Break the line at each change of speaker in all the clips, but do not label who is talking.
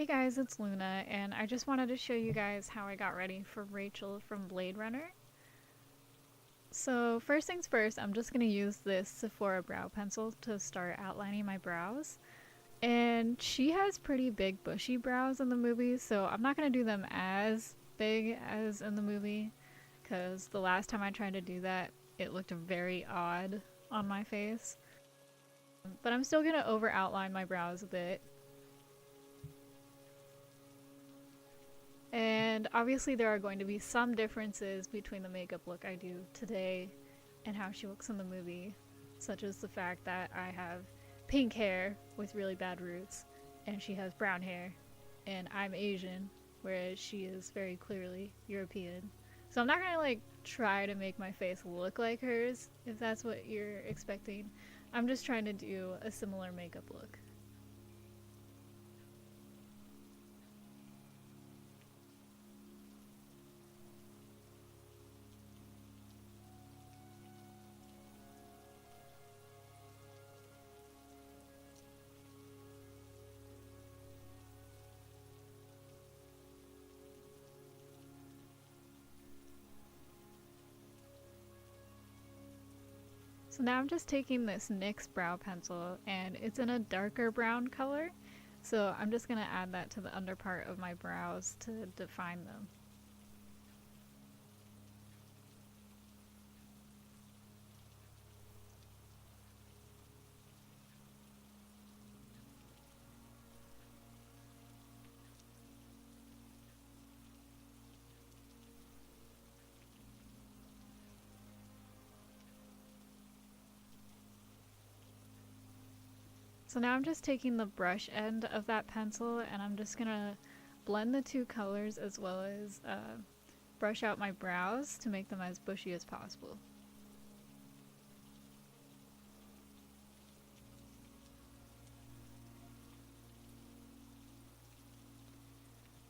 Hey guys, it's Luna, and I just wanted to show you guys how I got ready for Rachael from Blade Runner. So first things first, I'm just going to use this Sephora Brow Pencil to start outlining my brows. And she has pretty big bushy brows in the movie, so I'm not going to do them as big as in the movie, because the last time I tried to do that, it looked very odd on my face. But I'm still going to over outline my brows a bit. And obviously there are going to be some differences between the makeup look I do today and how she looks in the movie, such as the fact that I have pink hair with really bad roots and she has brown hair and I'm Asian, whereas she is very clearly European. So I'm not gonna try to make my face look like hers, if that's what you're expecting. I'm just trying to do a similar makeup look. So now I'm just taking this NYX brow pencil and it's in a darker brown color. So I'm just going to add that to the under part of my brows to define them. So now I'm just taking the brush end of that pencil and I'm just gonna blend the two colors as well as brush out my brows to make them as bushy as possible.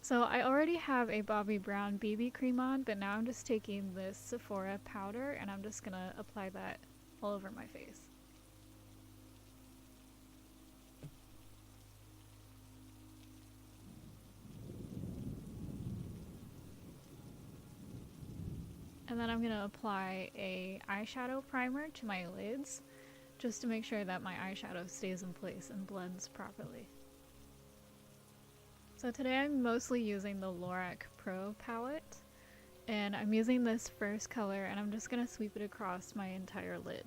So I already have a Bobbi Brown BB Cream on, but now I'm just taking this Sephora powder and I'm just gonna apply that all over my face. And then I'm going to apply a eyeshadow primer to my lids just to make sure that my eyeshadow stays in place and blends properly. So today I'm mostly using the Lorac Pro Palette, and I'm using this first color and I'm just going to sweep it across my entire lid.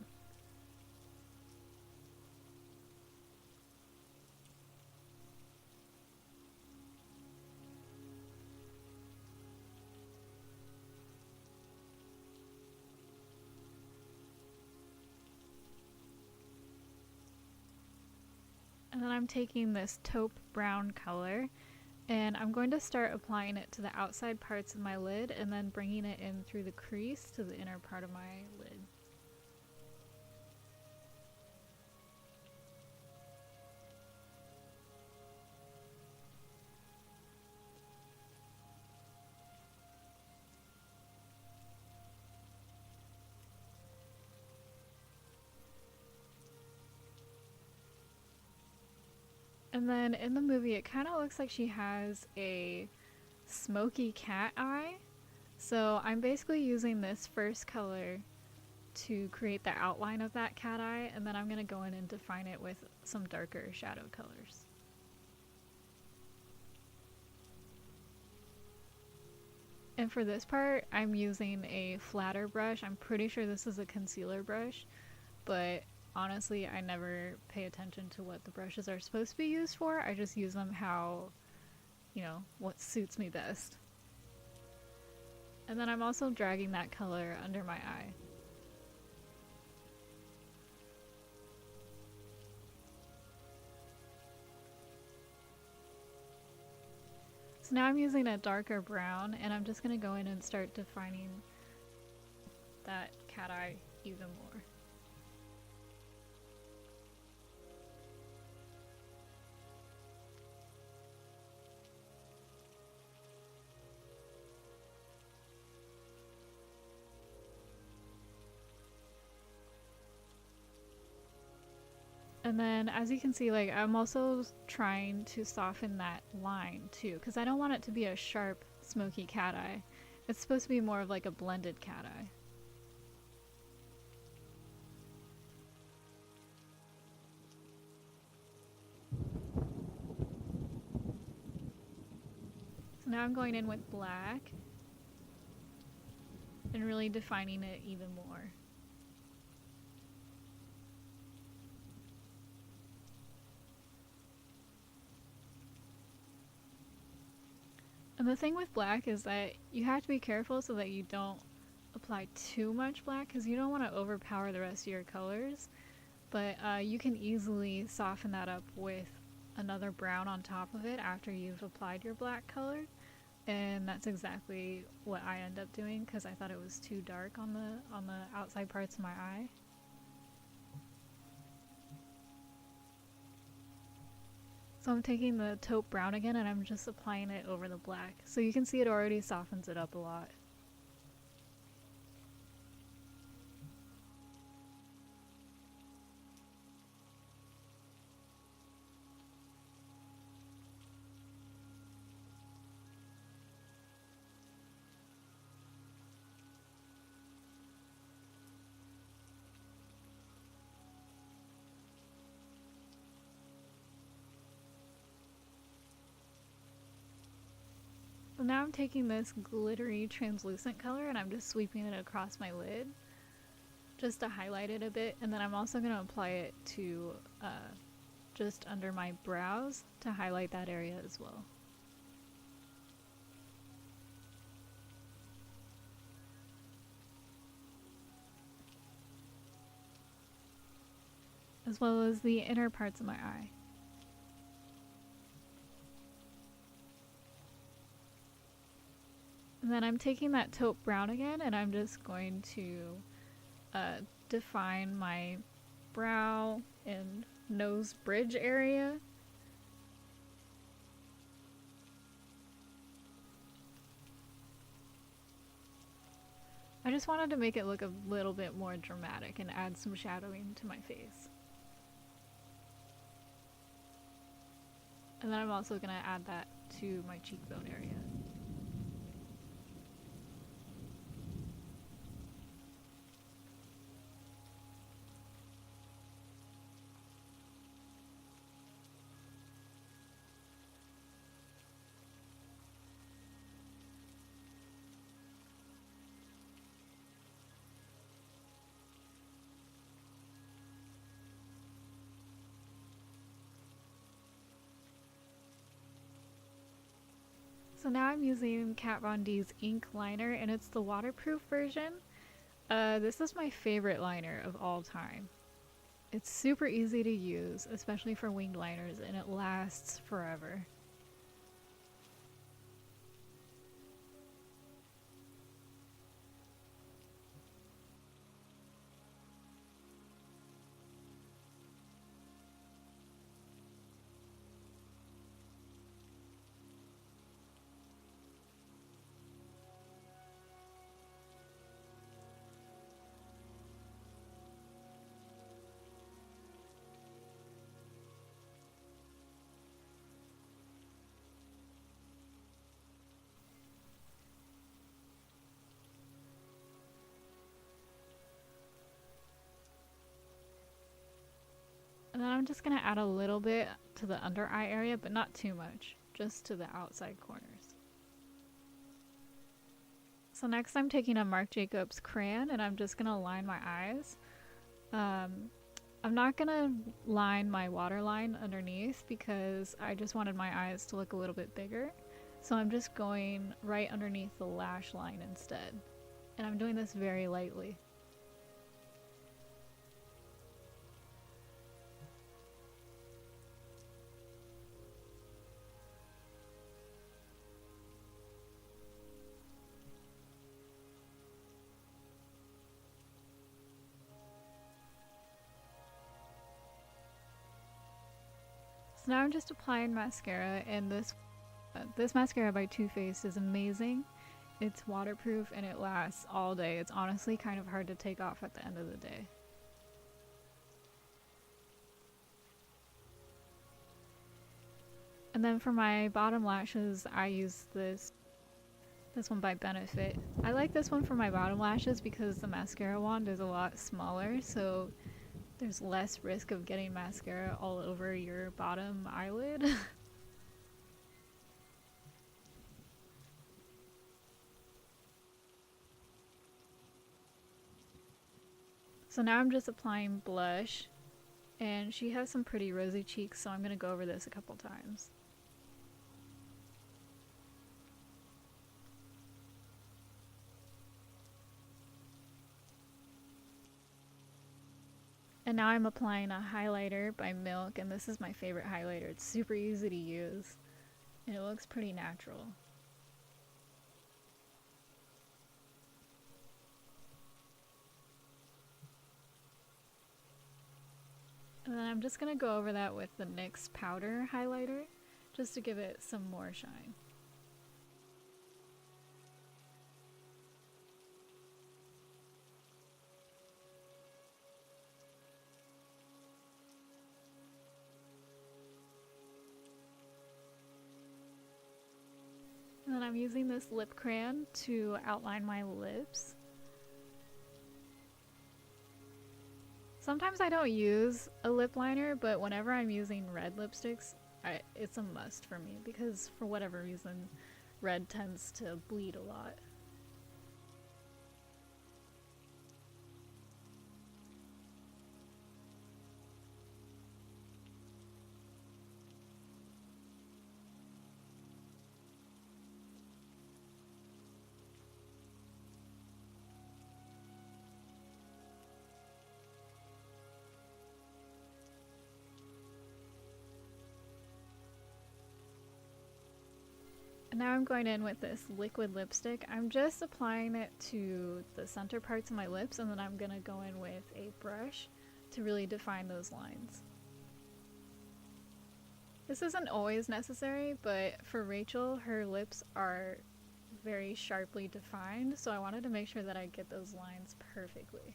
And then I'm taking this taupe brown color and I'm going to start applying it to the outside parts of my lid and then bringing it in through the crease to the inner part of my lid. And then in the movie, it kind of looks like she has a smoky cat eye. So I'm basically using this first color to create the outline of that cat eye, and then I'm going to go in and define it with some darker shadow colors. And for this part, I'm using a flatter brush. I'm pretty sure this is a concealer brush, but honestly, I never pay attention to what the brushes are supposed to be used for. I just use them how, what suits me best. And then I'm also dragging that color under my eye. So now I'm using a darker brown and I'm just going to go in and start defining that cat eye even more. And then as you can see, like I'm also trying to soften that line too, because I don't want it to be a sharp, smoky cat eye. It's supposed to be more of like a blended cat eye. So now I'm going in with black and really defining it even more. And the thing with black is that you have to be careful so that you don't apply too much black, because you don't want to overpower the rest of your colors, but you can easily soften that up with another brown on top of it after you've applied your black color. And that's exactly what I end up doing, because I thought it was too dark on the outside parts of my eye. So I'm taking the taupe brown again and I'm just applying it over the black. So you can see it already softens it up a lot. So now I'm taking this glittery translucent color and I'm just sweeping it across my lid just to highlight it a bit, and then I'm also going to apply it to just under my brows to highlight that area as well. As well as the inner parts of my eye. And then I'm taking that taupe brown again and I'm just going to define my brow and nose bridge area. I just wanted to make it look a little bit more dramatic and add some shadowing to my face. And then I'm also going to add that to my cheekbone area. So now I'm using Kat Von D's ink liner, and it's the waterproof version. This is my favorite liner of all time. It's super easy to use, especially for winged liners, and it lasts forever. And then I'm just going to add a little bit to the under eye area, but not too much, just to the outside corners. So next I'm taking a Marc Jacobs crayon and I'm just going to line my eyes. I'm not going to line my waterline underneath because I just wanted my eyes to look a little bit bigger. So I'm just going right underneath the lash line instead. And I'm doing this very lightly. So now I'm just applying mascara, and this mascara by Too Faced is amazing. It's waterproof and it lasts all day. It's honestly kind of hard to take off at the end of the day. And then for my bottom lashes, I use this one by Benefit. I like this one for my bottom lashes because the mascara wand is a lot smaller, so there's less risk of getting mascara all over your bottom eyelid. So now I'm just applying blush, and she has some pretty rosy cheeks, so I'm going to go over this a couple times. And now I'm applying a highlighter by Milk, and this is my favorite highlighter. It's super easy to use, and it looks pretty natural. And then I'm just going to go over that with the NYX powder highlighter, just to give it some more shine. And then I'm using this lip crayon to outline my lips. Sometimes I don't use a lip liner, but whenever I'm using red lipsticks, it's a must for me because for whatever reason, red tends to bleed a lot. And now I'm going in with this liquid lipstick. I'm just applying it to the center parts of my lips, and then I'm going to go in with a brush to really define those lines. This isn't always necessary, but for Rachel, her lips are very sharply defined, so I wanted to make sure that I get those lines perfectly.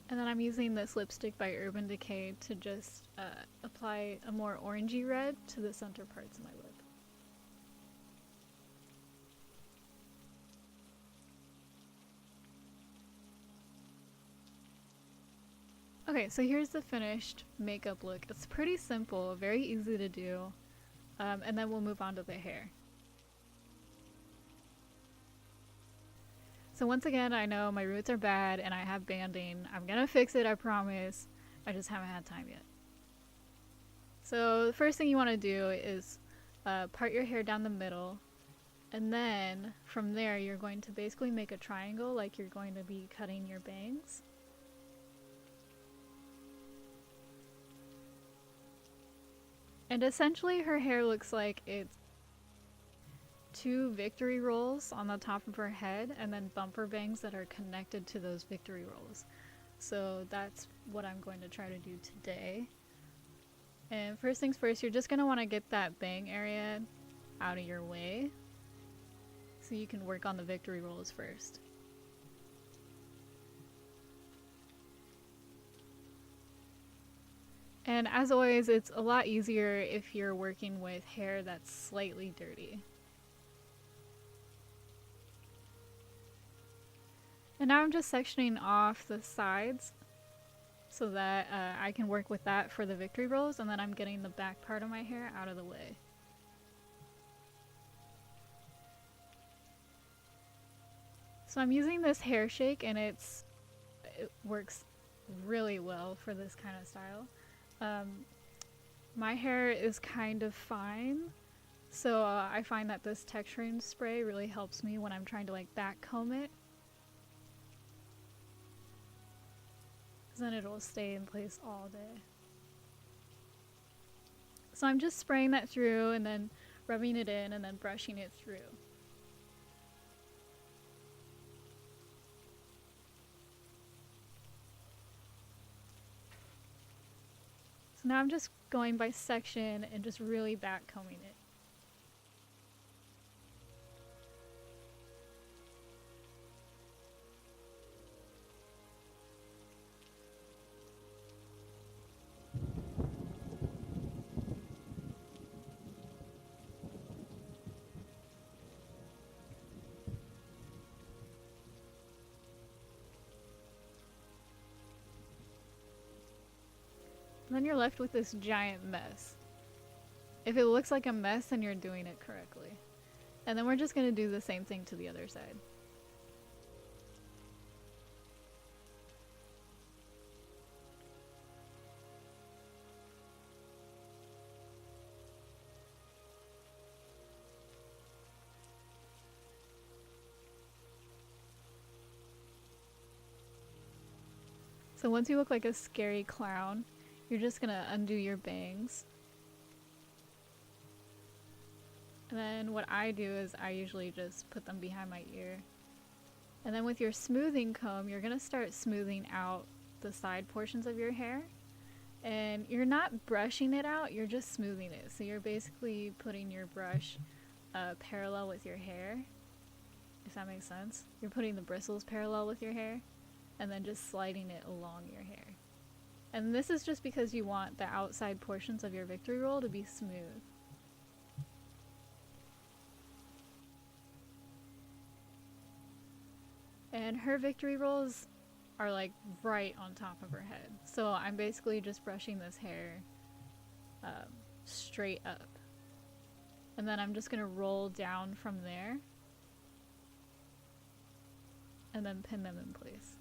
And then I'm using this lipstick by Urban Decay to just apply a more orangey red to the center parts of my lip. Okay, so here's the finished makeup look. It's pretty simple, very easy to do, and then we'll move on to the hair. So once again, I know my roots are bad and I have banding. I'm gonna fix it, I promise. I just haven't had time yet. So the first thing you want to do is part your hair down the middle, and then from there you're going to basically make a triangle like you're going to be cutting your bangs. And essentially her hair looks like it's 2 victory rolls on the top of her head and then bumper bangs that are connected to those victory rolls. So that's what I'm going to try to do today. And first things first, you're just going to want to get that bang area out of your way so you can work on the victory rolls first. And as always, it's a lot easier if you're working with hair that's slightly dirty. And now I'm just sectioning off the sides so that I can work with that for the victory rolls, and then I'm getting the back part of my hair out of the way. So I'm using this hair shake, and it works really well for this kind of style. My hair is kind of fine, so I find that this texturing spray really helps me when I'm trying to like back comb it. Then it'll stay in place all day. So I'm just spraying that through and then rubbing it in and then brushing it through. So now I'm just going by section and just really back combing it. And then you're left with this giant mess. If it looks like a mess, then you're doing it correctly. And then we're just going to do the same thing to the other side. So once you look like a scary clown, you're just gonna undo your bangs. And then what I do is I usually just put them behind my ear. And then with your smoothing comb, you're gonna start smoothing out the side portions of your hair. And you're not brushing it out, you're just smoothing it. So you're basically putting your brush parallel with your hair, if that makes sense. You're putting the bristles parallel with your hair, and then just sliding it along your hair. And this is just because you want the outside portions of your victory roll to be smooth. And her victory rolls are like right on top of her head. So I'm basically just brushing this hair straight up. And then I'm just gonna roll down from there and then pin them in place.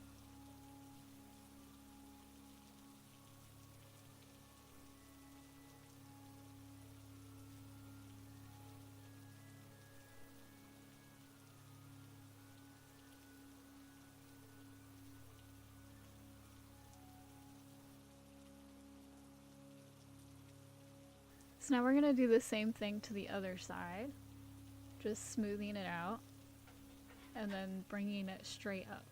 So now we're going to do the same thing to the other side, just smoothing it out and then bringing it straight up.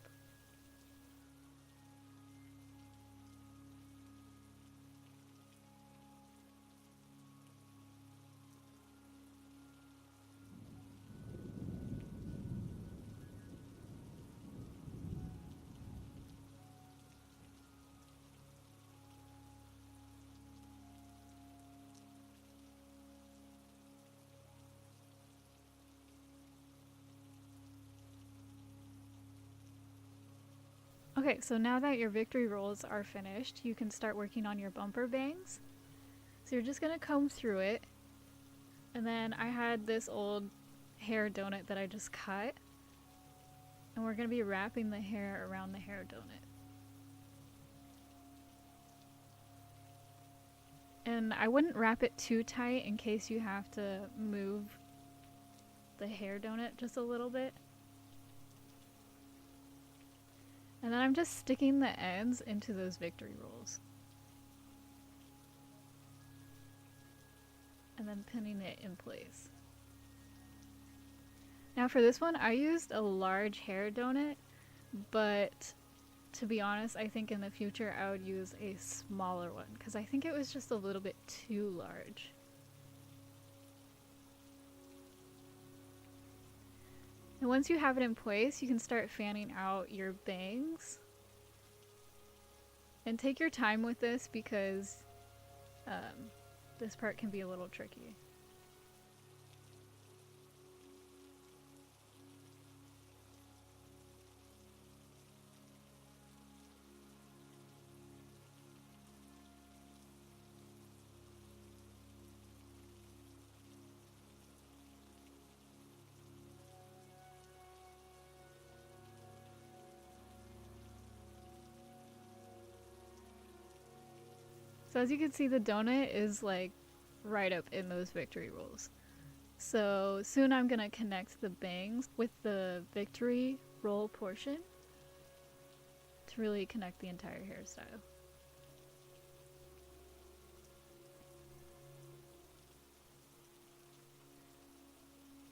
Okay, so now that your victory rolls are finished, you can start working on your bumper bangs. So you're just gonna comb through it. And then I had this old hair donut that I just cut. And we're gonna be wrapping the hair around the hair donut. And I wouldn't wrap it too tight in case you have to move the hair donut just a little bit. And then I'm just sticking the ends into those victory rolls. And then pinning it in place. Now for this one, I used a large hair donut, but to be honest, I think in the future I would use a smaller one because I think it was just a little bit too large. And once you have it in place, you can start fanning out your bangs. And take your time with this because this part can be a little tricky. So as you can see, the donut is like right up in those victory rolls. So soon I'm gonna connect the bangs with the victory roll portion to really connect the entire hairstyle.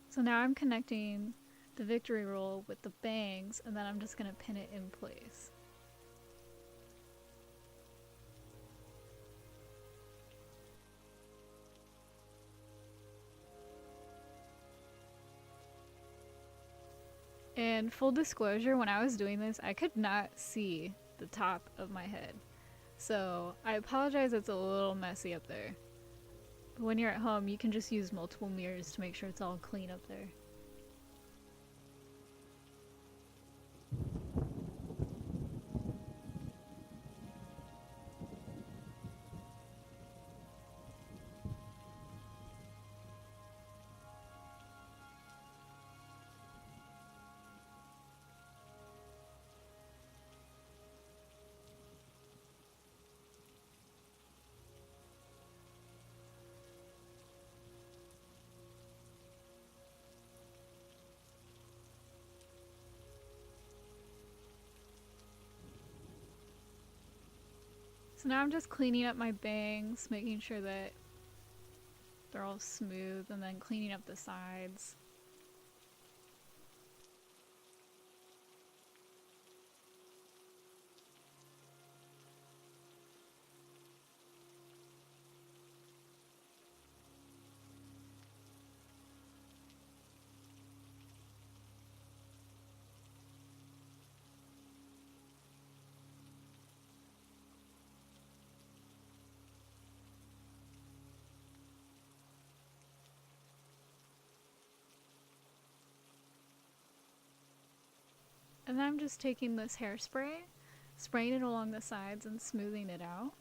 So now I'm connecting the victory roll with the bangs, and then I'm just gonna pin it in place. And full disclosure, when I was doing this, I could not see the top of my head. So I apologize, it's a little messy up there. But when you're at home, you can just use multiple mirrors to make sure it's all clean up there. So now I'm just cleaning up my bangs, making sure that they're all smooth, and then cleaning up the sides. And then I'm just taking this hairspray, spraying it along the sides and smoothing it out.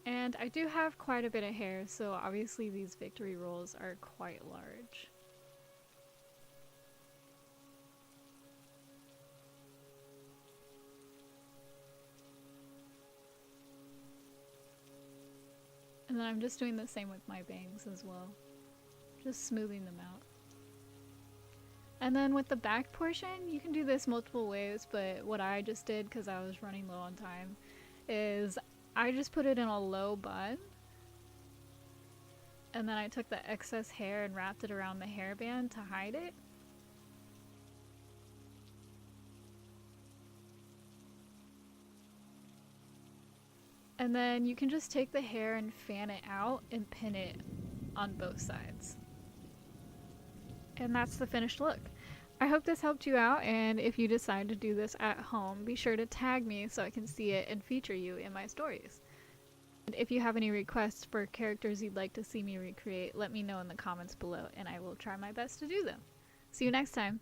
And I do have quite a bit of hair, so obviously these victory rolls are quite large. And then I'm just doing the same with my bangs as well. Just smoothing them out. And then with the back portion, you can do this multiple ways, but what I just did, because I was running low on time, is I just put it in a low bun. And then I took the excess hair and wrapped it around the hairband to hide it. And then you can just take the hair and fan it out and pin it on both sides. And that's the finished look. I hope this helped you out, and if you decide to do this at home, be sure to tag me so I can see it and feature you in my stories. And if you have any requests for characters you'd like to see me recreate, let me know in the comments below and I will try my best to do them. See you next time!